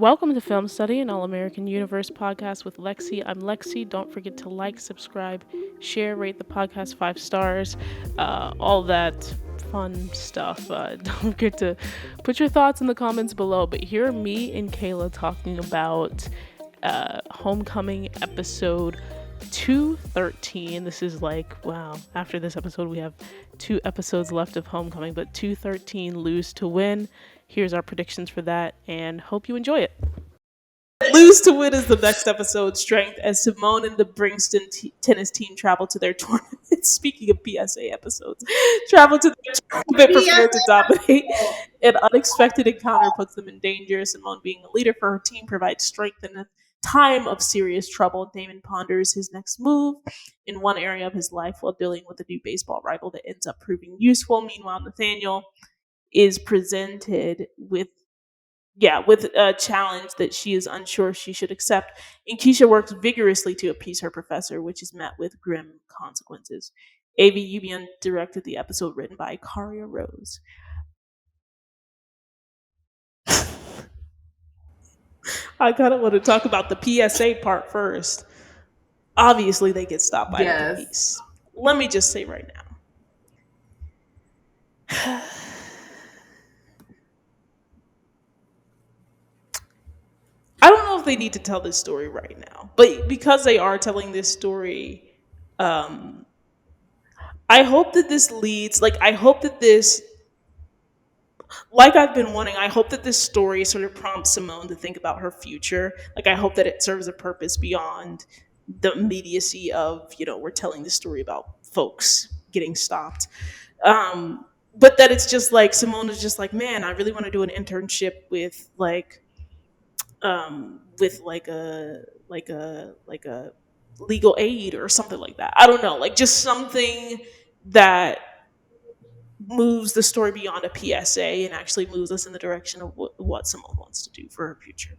Welcome to Film Study, an All-American Universe podcast with Lexi. I'm Lexi. Don't forget to like, subscribe, share, rate the podcast 5 stars, all that fun stuff. Don't forget to put your thoughts in the comments below. But here are me and Kayla talking about Homecoming episode 213. This is like, wow, after this episode we have 2 episodes left of Homecoming, but 213, Lose to Win. Here's our predictions for that, and hope you enjoy it. Lose to Win is the next episode strength as Simone and the Bringston tennis team travel to their tournament. Speaking of PSA episodes, travel to their tournament prepared to dominate. An unexpected encounter puts them in danger. Simone, being a leader for her team, provides strength in a time of serious trouble. Damon ponders his next move in one area of his life while dealing with a new baseball rival that ends up proving useful. Meanwhile, Nathaniel is presented with a challenge that she is unsure she should accept, and Keisha works vigorously to appease her professor, which is met with grim consequences. A.V. Yubian directed the episode, written by Karia Rose. I kind of want to talk about the PSA part first. Obviously, they get stopped by the police. Let me just say right now. I don't know if they need to tell this story right now, but because they are telling this story, I hope that this leads, I hope that this, like I've been wanting, I hope that this story sort of prompts Simone to think about her future. I hope that it serves a purpose beyond the immediacy of, we're telling this story about folks getting stopped. But that it's just Simone is just man, I really want to do an internship with a legal aid or something like that. I don't know, just something that moves the story beyond a PSA and actually moves us in the direction of what Simone wants to do for her future.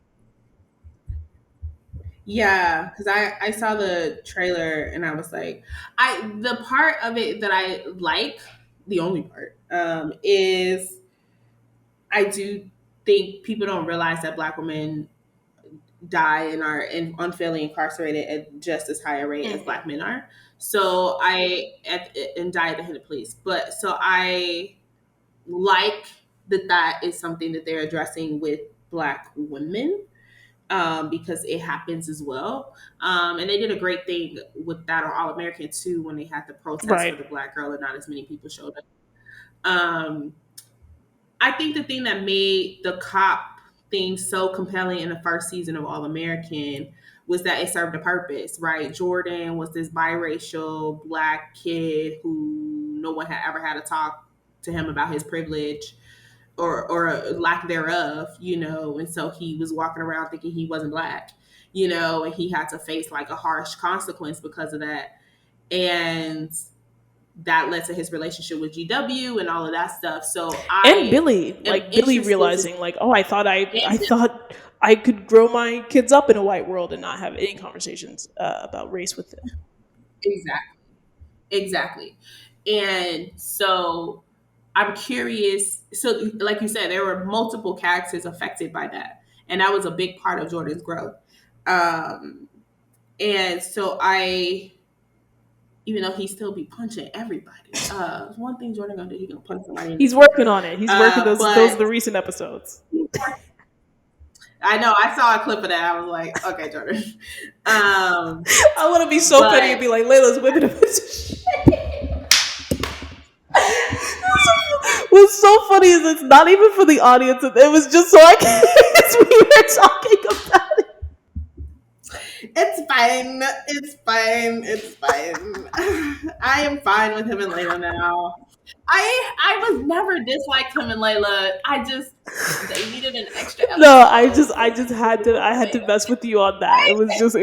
Yeah, because I saw the trailer and I was like, the part of it that I like, the only part, is I do think people don't realize that Black women die and are unfairly incarcerated at just as high a rate as Black men are. So and die at the hand of police. But so I like that is something that they're addressing with Black women. Because it happens as well. And they did a great thing with that on All American too when they had the protest for the Black girl and not as many people showed up. I think the thing that made the cop thing so compelling in the first season of All American was that it served a purpose, right? Jordan was this biracial Black kid who no one had ever had to talk to him about his privilege or lack thereof, and so he was walking around thinking he wasn't Black, and he had to face a harsh consequence because of that. And that led to his relationship with GW and all of that stuff. So Billy realizing I thought I could grow my kids up in a white world and not have any conversations about race with them. Exactly. And so I'm curious. So like you said, there were multiple characters affected by that. And that was a big part of Jordan's growth. And so even though he still be punching everybody, one thing Jordan gonna do, he gonna punch somebody. He's working on it. He's working those are the recent episodes. I know. I saw a clip of that. I was like, okay, Jordan. I want to be so petty and be like, Layla's whipping a piece of shit. What's so funny is it's not even for the audience. It was just so I can, as we were talking about it. It's fine. I am fine with him and Layla now. I was never disliked him and Layla. They needed an extra episode. No, I just had to mess with you on that. It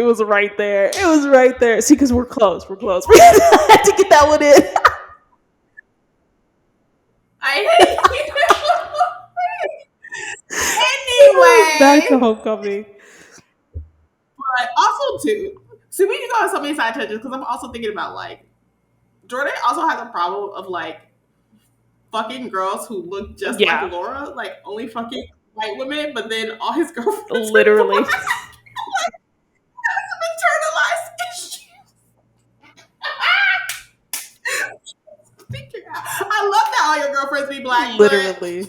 was right there. It was right there. See, because we're close. We had to get that one in. I hate you. Anyway, back to Homecoming. But also too, see, we can go on so many side tangents because I'm also thinking about Jordan also has a problem of fucking girls who look just like Laura, only fucking white women, but then all his girlfriends are Literally. black. Internalized issues. Figure out. I love that all your girlfriends be black, but Literally.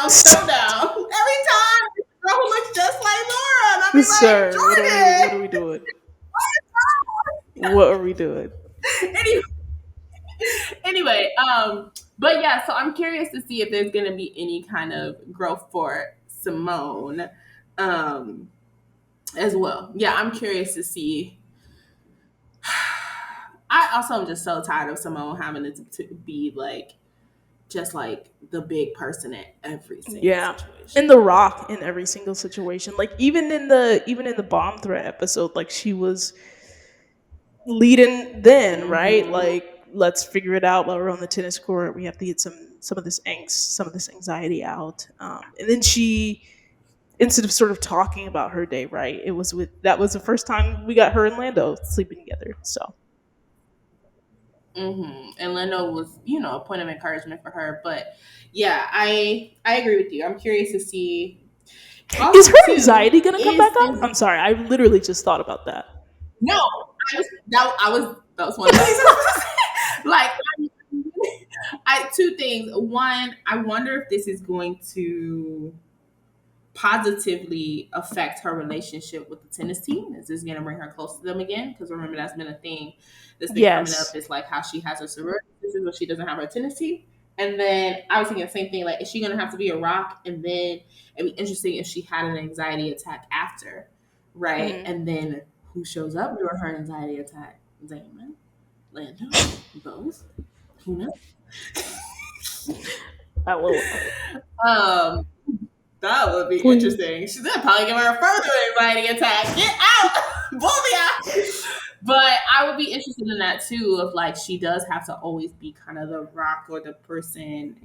slow down. Every time, this girl who looks just like Laura, and I'll be like, Sir, what are Jordan. we doing? What are we doing? anyway, but yeah, so I'm curious to see if there's going to be any kind of growth for Simone, um, as well. Yeah, I'm curious to see. I also am just so tired of Simone having to be like just like the big person in every single Yeah. situation. And The Rock in every single situation. Like even in the bomb threat episode, like she was leading then, right? Mm-hmm. Like let's figure it out while we're on the tennis court. We have to get some of this angst, some of this anxiety out. And then she, instead of sort of talking about her day, right? It was with that was the first time we got her and Lando sleeping together. So Mm-hmm. And Leno was, a point of encouragement for her. But yeah, I agree with you. I'm curious to see. is Also, her too, anxiety gonna come is back up? this I'm sorry, I literally just thought about that. no? That was one of the things I was gonna say. Like, two things. One, I wonder if this is going to positively affect her relationship with the tennis team. Is this going to bring her close to them again? Because remember, that's been a thing that's been coming up. Yes. Is like how she has her sorority sisters, but she doesn't have her tennis team. And then I was thinking the same thing. Like, is she going to have to be a rock? And then it'd be interesting if she had an anxiety attack after, right? Mm. And then who shows up during her anxiety attack? Damon, Lando, both. Who knows? I will. Um, that would be Please. interesting. She's gonna probably give her a further anxiety attack. Get out, both of y'all. But I would be interested in that too. Of like, she does have to always be kind of the rock or the person,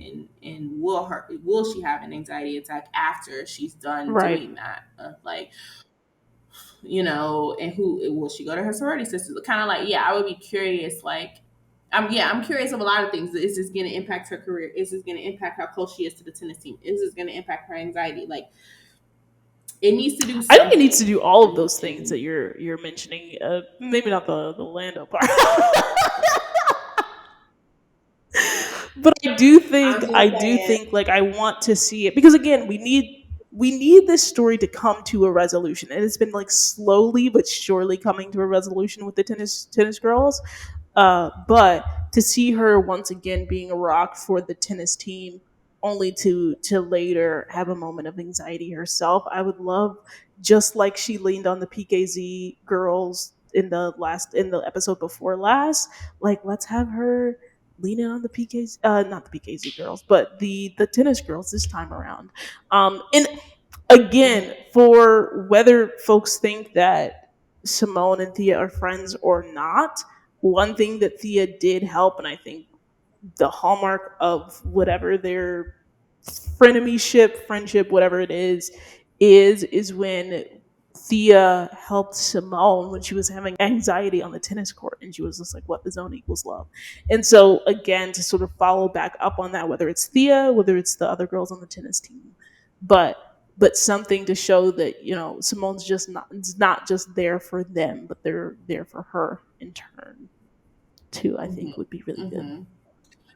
and will she have an anxiety attack after she's done Right. doing that? Like, and who will she go to her sorority sisters? Kind of like, yeah, I would be curious. Like, I'm curious of a lot of things. Is this going to impact her career? Is this going to impact how close she is to the tennis team? Is this going to impact her anxiety? Like, it needs to do I think it needs to something. do all of And, those things that you're mentioning. Maybe not the Lando part. But I'm I just do saying. think like I want to see it because again, we need this story to come to a resolution. And it's been like slowly but surely coming to a resolution with the tennis girls. But to see her once again being a rock for the tennis team, only to later have a moment of anxiety herself, I would love, just like she leaned on the PKZ girls in the episode before last. Like, let's have her leaning on the PKZ, not the PKZ girls, but the tennis girls this time around. And again, Mhm. for whether folks think that Simone and Thea are friends or not, one thing that Thea did help, and I think the hallmark of whatever their frenemyship, friendship, whatever it is when Thea helped Simone when she was having anxiety on the tennis court, and she was just like, "What the zone equals love." And so again, to sort of follow back up on that, whether it's Thea, whether it's the other girls on the tennis team, but something to show that Simone's just not just there for them, but they're there for her in turn too. I think would be really good. Mhm.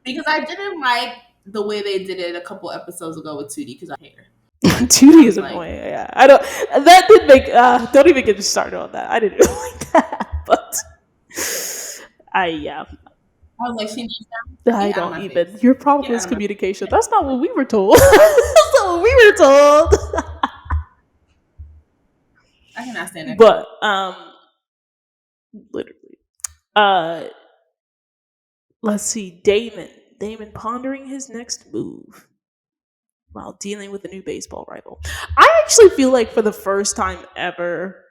Because I didn't like the way they did it a couple episodes ago with Tootie because I hate her. And I 2D is was like, annoying. Yeah, I don't. That did make. Don't even get me started on that. I didn't really like that, but yeah. I was like, she needs to I get out of don't my even. face. Your problem Get out is of my communication. face. That's not what we were told. That's not what we were told. I cannot stand that girl. But literally. Uh, let's see. Damon pondering his next move while dealing with a new baseball rival. I actually feel like for the first time ever,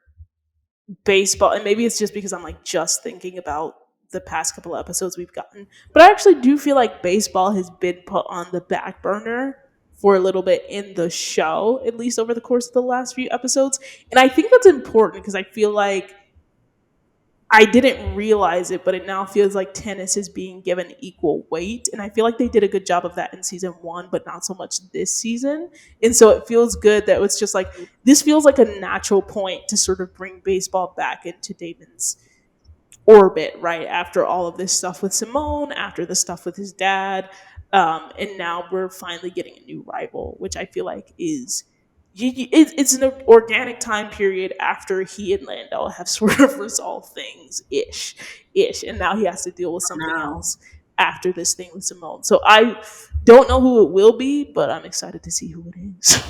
baseball, and maybe it's just because I'm like just thinking about the past couple of episodes we've gotten, but I actually do feel like baseball has been put on the back burner for a little bit in the show, at least over the course of the last few episodes. And I think that's important because I didn't realize it, but it now feels like tennis is being given equal weight. And I feel like they did a good job of that in season one, but not so much this season. And so it feels good that it's just like, this feels like a natural point to sort of bring baseball back into Damon's orbit, right? After all of this stuff with Simone, after the stuff with his dad. And now we're finally getting a new rival, which I feel like is it's an organic time period after he and Lando have sort of resolved things ish, and now he has to deal with something No. else after this thing with Simone. So I don't know who it will be, but I'm excited to see who it is.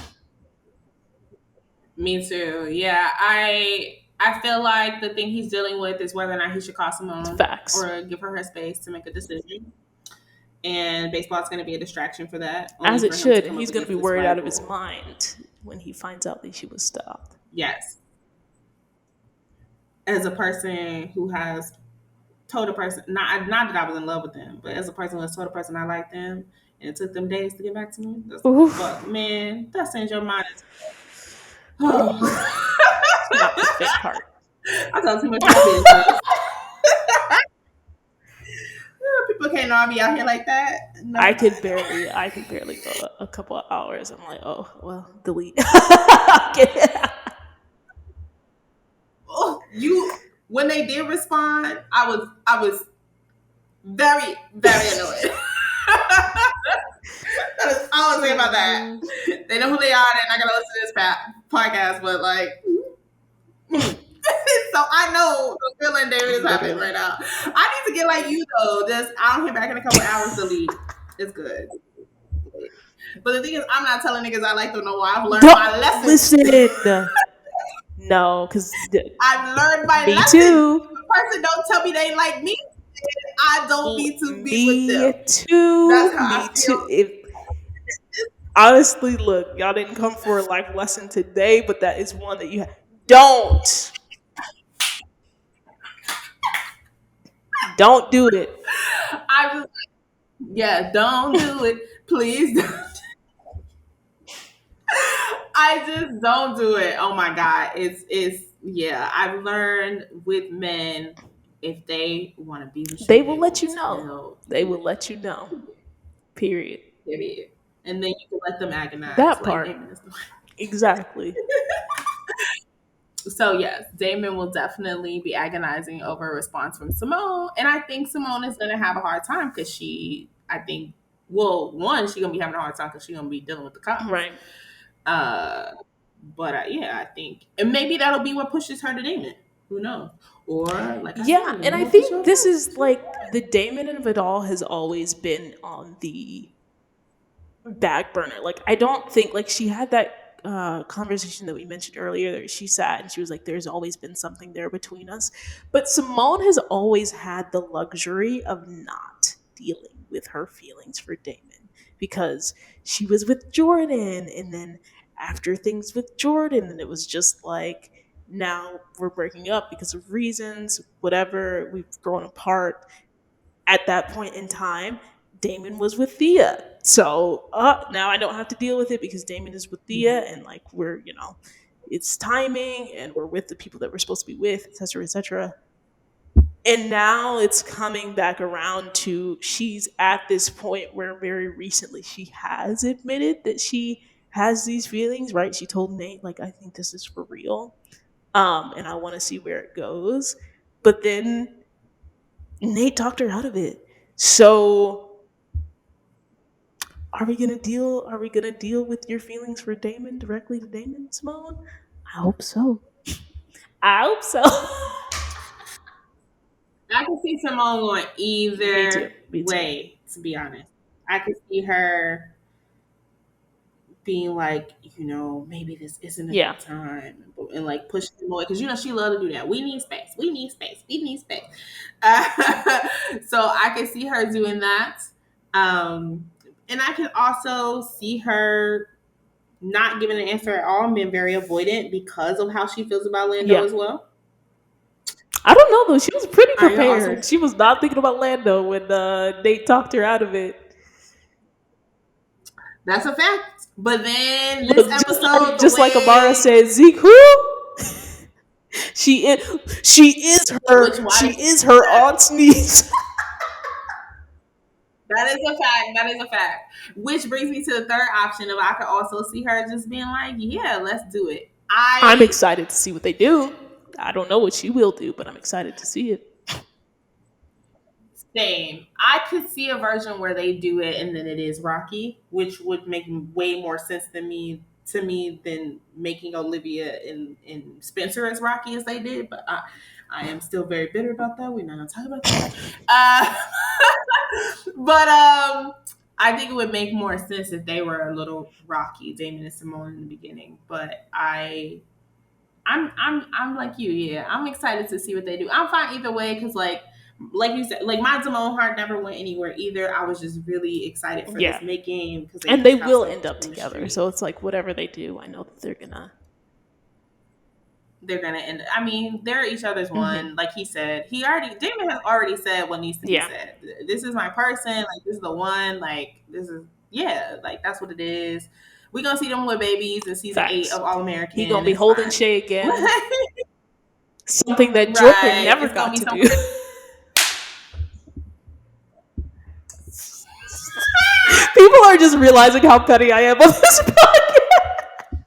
Me too. Yeah, I feel like the thing he's dealing with is whether or not he should call Simone Facts. or give her space to make a decision. And baseball's going to be a distraction for that. Only As it for him to should. come He's up going to be against this worried out of his rival. mind when he finds out that she was stopped. Yes. As a person who has told a person, not that I was in love with them, but as a person who has told a person I like them, and it took them days to get back to me, that's Oof. fuck, man, that sends your mind. Not the fit part. I talk too much about business. People can't know I be out here like that. No, I could barely go a couple of hours. I'm like, oh well, delete. Oh, when they did respond, I was very, very annoyed. That is all I'll say about that. They know who they are. They're not gonna listen to this podcast, but like, so I know the feeling David is having right now. I need to get like you though. Just I'll hit back in a couple hours. Delete. It's good. But the thing is, I'm not telling niggas I like them no more. I've learned my lesson. Listen. No, because I've learned my me lesson. too. If a person don't tell me they like me, I don't need to be with them. Me too. That's how Me I feel. too. Honestly, look, y'all didn't come for a life lesson today, but that is one that you have. Don't do it. Don't do it. Please don't. I just don't do it. Oh my God. Yeah. I've learned with men, if they want to be with you, they will let you know. They will let you know. Period. And then you can let them agonize. That part. Exactly. So yes, Damon will definitely be agonizing over a response from Simone. And I think Simone is going to have a hard time because she's going to be having a hard time because she's going to be dealing with the cops. Right. But yeah, I think, and maybe that'll be what pushes her to Damon. Who knows? Or like and I think this is like the Damon of it all has always been on the back burner. Like I don't think like she had that conversation that we mentioned earlier that she sat and she was like, there's always been something there between us. But Simone has always had the luxury of not dealing with her feelings for Damon because she was with Jordan, and then after things with Jordan, and it was just like, now we're breaking up because of reasons, whatever, we've grown apart. At that point in time, Damon was with Thea. So now I don't have to deal with it because Damon is with Thea, and like we're, it's timing and we're with the people that we're supposed to be with, etc., etc. And now it's coming back around to she's at this point where very recently she has admitted that she has these feelings, right? She told Nate, like, I think this is for real. And I want to see where it goes. But then Nate talked her out of it. So are we gonna deal with your feelings for Damon directly to Damon, Simone? I hope so. I can see Simone going either way, to be honest. I could see her being like, maybe this isn't a good time, and like pushing him away because she loves to do that. We need space. So I can see her doing that, and I can also see her not giving an answer at all and being very avoidant because of how she feels about Lando as well. I don't know though. She was pretty prepared. She was not thinking about Lando when Nate talked her out of it. That's a fact. But then this episode, just like Amara said, Zeke, who? Which She wife? is her aunt's niece. That is a fact. That is a fact. Which brings me to the third option of I could also see her just being like, yeah, let's do it. I'm excited to see what they do. I don't know what she will do, but I'm excited to see it. Same. I could see a version where they do it and then it is Rocky, which would make way more sense to me than making Olivia and Spencer as Rocky as they did. But I am still very bitter about that. We're not gonna talk about that. But I think it would make more sense if they were a little Rocky, Damon and Simone in the beginning. But I'm like you, yeah. I'm excited to see what they do. I'm fine either way because like you said, like my Simone heart never went anywhere either. I was just really excited for Yeah. this making because And they will end up together. So it's like whatever they do, I know that they're gonna end. I mean, they're each other's one. Like he said, Damon has already said what needs to be said. This is my person. Like this is the one. Like this is like that's what it is. We're gonna see them with babies in season 8 of All American. He gonna be holding Shay again. Something that Jordan never got to do. People are just realizing how petty I am on this podcast.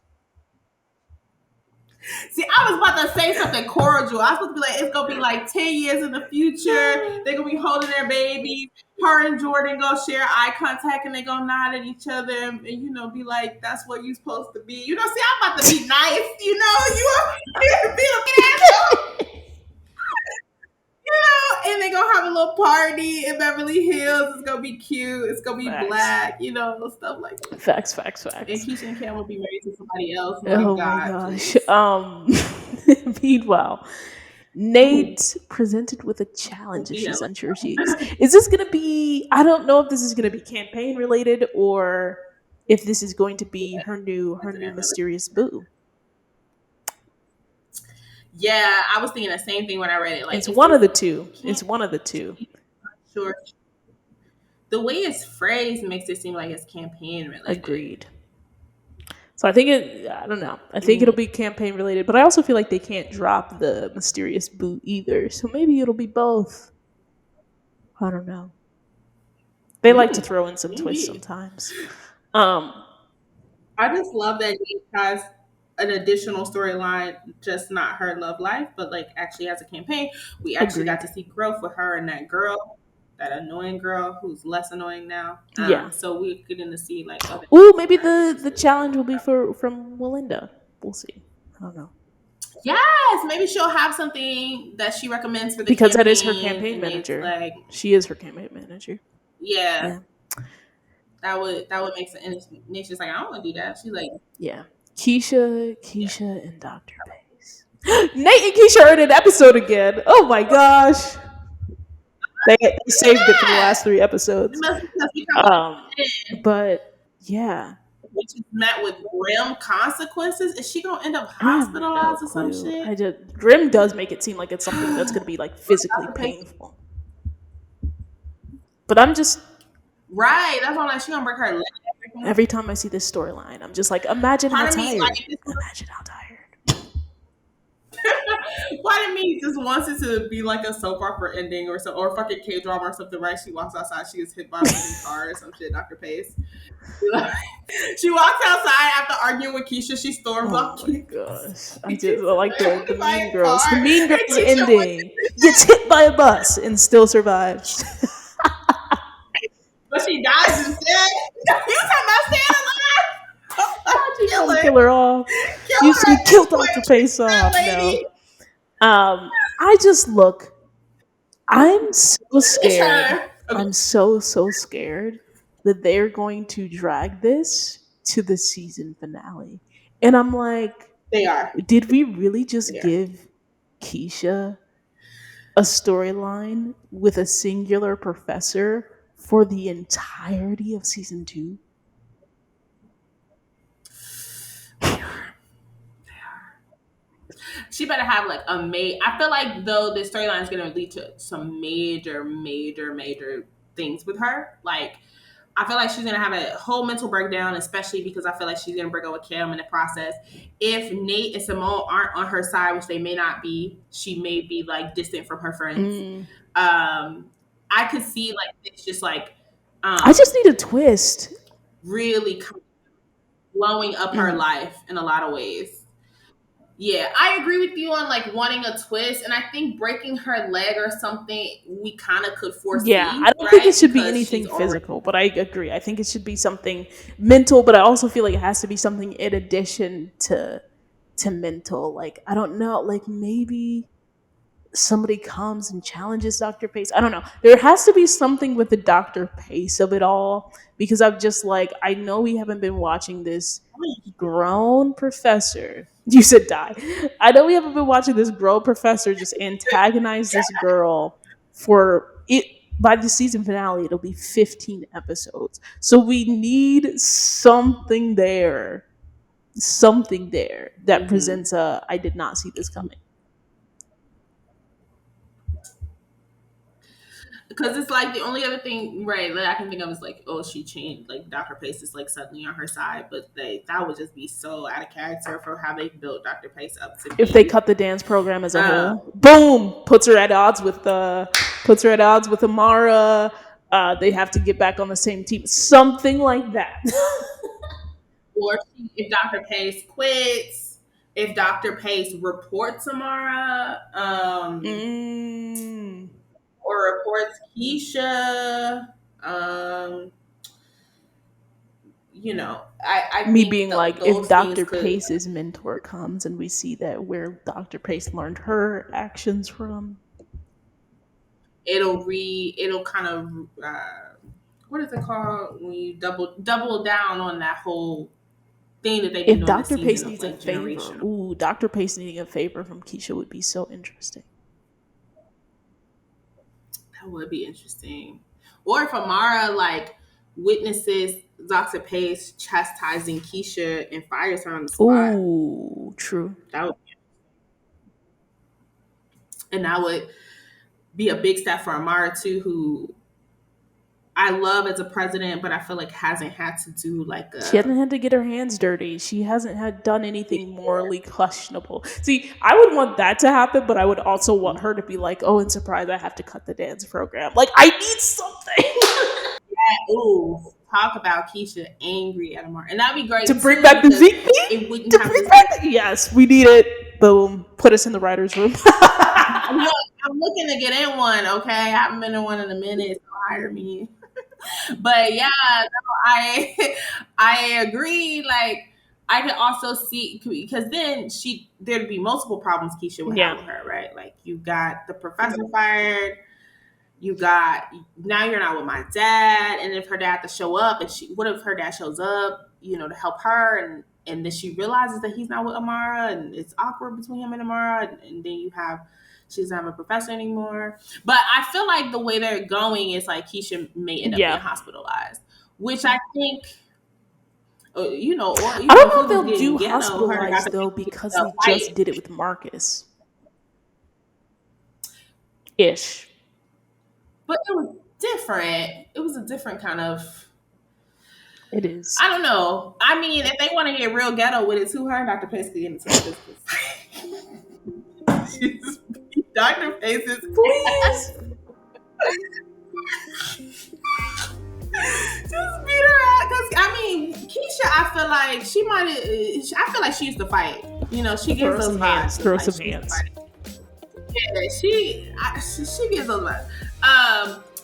See, I was about to say something cordial. I was supposed to be like, it's gonna be like 10 years in the future. They're gonna be holding their babies. Her and Jordan gonna share eye contact and they gonna nod at each other and be like, that's what you're supposed to be. See, I'm about to be nice. You be looking at and they're gonna have a little party in Beverly Hills. It's gonna be cute. It's gonna be black, stuff like that. Facts. And Keisha and Cam will be married to somebody else. Oh my gosh. Meanwhile, Nate presented with a challenge that she's unsure she is this gonna be, I don't know if this is gonna be campaign related or if this is going to be her new mysterious boo. Yeah, I was thinking the same thing when I read it. Like it's one of the two. It's one of the two. Sure. The way it's phrased makes it seem like it's campaign related. Agreed. So I think I don't know. I think it'll be campaign related, but I also feel like they can't drop the mysterious boo either. So maybe it'll be both. I don't know. They like to throw in some twists sometimes. I just love that Nate has an additional storyline, just not her love life, but like actually has a campaign. We actually got to see growth with her and that girl, that annoying girl who's less annoying now. So we're getting to see like other. Ooh, maybe the challenge will be from Melinda. We'll see. I don't know. Yes, maybe she'll have something that she recommends for the because campaign, that is her campaign manager. Like, she is her campaign manager. Yeah. That would make sense. And she's like, I don't want to do that. She's like, yeah. Keisha, and Dr. Pace. Nate and Keisha are in an episode again. Oh my gosh. They saved it for the last 3 episodes. But yeah. Which is met with grim consequences. Is she gonna end up hospitalized or some shit? Grim does make it seem like it's something that's gonna be like physically painful. But I'm just right. That's why I'm like, she gonna break her leg. Every time I see this storyline, I'm just like, imagine how tired. Imagine how tired. Part of me just wants it to be like a soap opera ending or fucking K-drama or something, right? She walks outside, she gets hit by a fucking car or some shit, Dr. Pace. She walks outside after arguing with Keisha, she storms off. Oh my gosh. I just like the Mean Girls. The Mean Girls ending. Gets hit by a bus and still survives. But she dies instead. You talking about staying alive? Kill her off. You should kill Dr. Pace off. No. I just look. I'm so scared. I'm so scared that they're going to drag this to the season finale. And I'm like, they are. Did we really just give Keisha a storyline with a singular professor for the entirety of season 2? They are. She better have like I feel like though this storyline is going to lead to some major things with her. Like I feel like she's gonna have a whole mental breakdown, especially because I feel like she's gonna break up with Cam in the process. If Nate and Simone aren't on her side, which they may not be, she may be like distant from her friends. I could see like it's just like I just need a twist. really blowing up her life in a lot of ways. Yeah, I agree with you on like wanting a twist, and I think breaking her leg or something we kind of could foresee. Yeah, I don't think it should be anything physical, but I agree. I think it should be something mental, but I also feel like it has to be something in addition to mental. Like, I don't know, like maybe somebody comes and challenges Dr. Pace. I don't know. There has to be something with the Dr. Pace of it all, because I'm just like, I know we haven't been watching this grown professor. You said die. I know we haven't been watching this grown professor just antagonize this girl for it. By the season finale, it'll be 15 episodes. So we need something there. Something there that presents a I did not see this coming. Because it's like the only other thing, right, that I can think of is like, oh, she changed. Like Dr. Pace is like suddenly on her side, but that would just be so out of character for how they built Dr. Pace up to be. If they cut the dance program as a whole, boom, puts her at odds with Amara. They have to get back on the same team, something like that. Or if Dr. Pace quits, if Dr. Pace reports Amara, or reports Keisha, you know, I me think being like, if Dr. Pace's mentor comes and we see that where Dr. Pace learned her actions from, it'll kind of what is it called when you double down on that whole thing that they've been doing. If Dr. Pace needs a favor, Dr. Pace needing a favor from Keisha would be so interesting. That would be interesting. Or if Amara like witnesses Dr. Pace chastising Keisha and fires her on the spot. Ooh, true. That would be a big step for Amara too, who I love as a president, but I feel like hasn't had to do like she hasn't had to get her hands dirty. She hasn't done anything morally questionable. See, I would want that to happen, but I would also want her to be like, oh, and surprise, I have to cut the dance program. Like, I need something. Yeah, ooh, talk about Keisha angry at Amara. And that'd be great to bring back the Zeke thing. Yes, we need it. Boom. Put us in the writer's room. I'm looking to get in one, okay? I haven't been in one in a minute, so hire me. But yeah, no, I agree. Like, I could also see, because then there'd be multiple problems Keisha would have with her, right? Like, you got the professor fired, now you're not with my dad, and if her dad to show up, and what if her dad shows up, to help her, and then she realizes that he's not with Amara, and it's awkward between him and Amara, and then she doesn't have a professor anymore. But I feel like the way they're going is like Keisha may end up being hospitalized, which I think, or I don't know if they'll do hospitalized though, because they just did it with Marcus. Ish. But it was different. It was a different kind of. It is. I don't know. I mean, if they want to get real ghetto with it too, her and Dr. Pace could get into business. Dr. Pace's please. Just beat her out, because I mean, Keisha, I feel like she used to fight. She gives those vibes. Throw some hands. Yeah, she gives those vibes.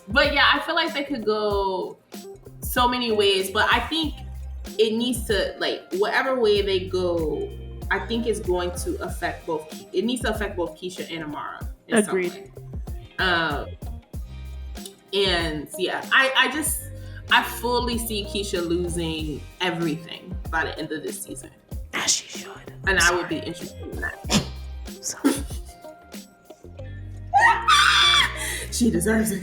But yeah, I feel like they could go so many ways, but I think it needs to, like, whatever way they go, I think it's going to affect both. It needs to affect both Keisha and Amara. Agreed. And yeah, I fully see Keisha losing everything by the end of this season. As she should. And I would be interested in that. She deserves it.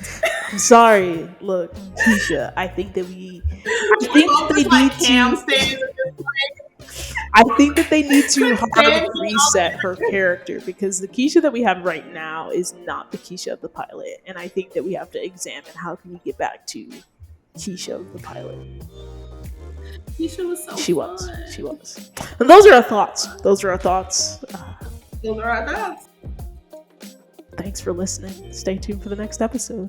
I'm sorry. Look, Keisha, I think that they need to hard reset her character, because the Keisha that we have right now is not the Keisha of the pilot, and I think that we have to examine how can we get back to Keisha, the pilot. Keisha was so She fun. was. She was. And those are our thoughts. Those are our thoughts. Those are our thoughts. Thanks for listening. Stay tuned for the next episode.